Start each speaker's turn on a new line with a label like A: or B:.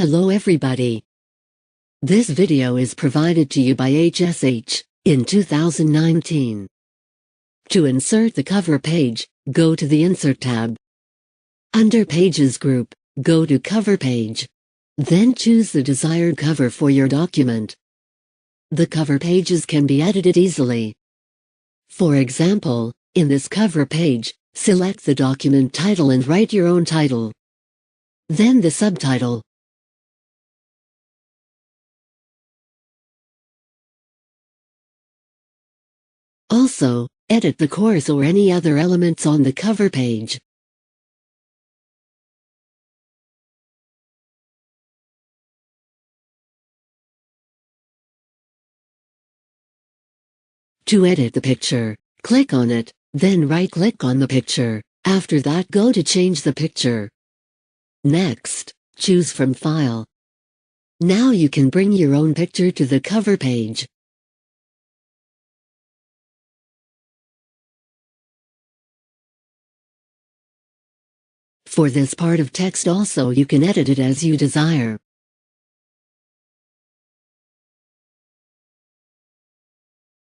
A: Hello everybody. This video is provided to you by HSH in 2019. To insert the cover page, go to the Insert tab. Under Pages group, go to Cover Page. Then choose the desired cover for your document. The cover pages can be edited easily. For example, in this cover page, select the document title and write your own title. Then the subtitle. Also, edit the course or any other elements on the cover page. To edit the picture, click on it, then right-click on the picture. After that, go to Change the picture. Next, choose from File. Now you can bring your own picture to the cover page. For this part of text also you can edit it as you desire.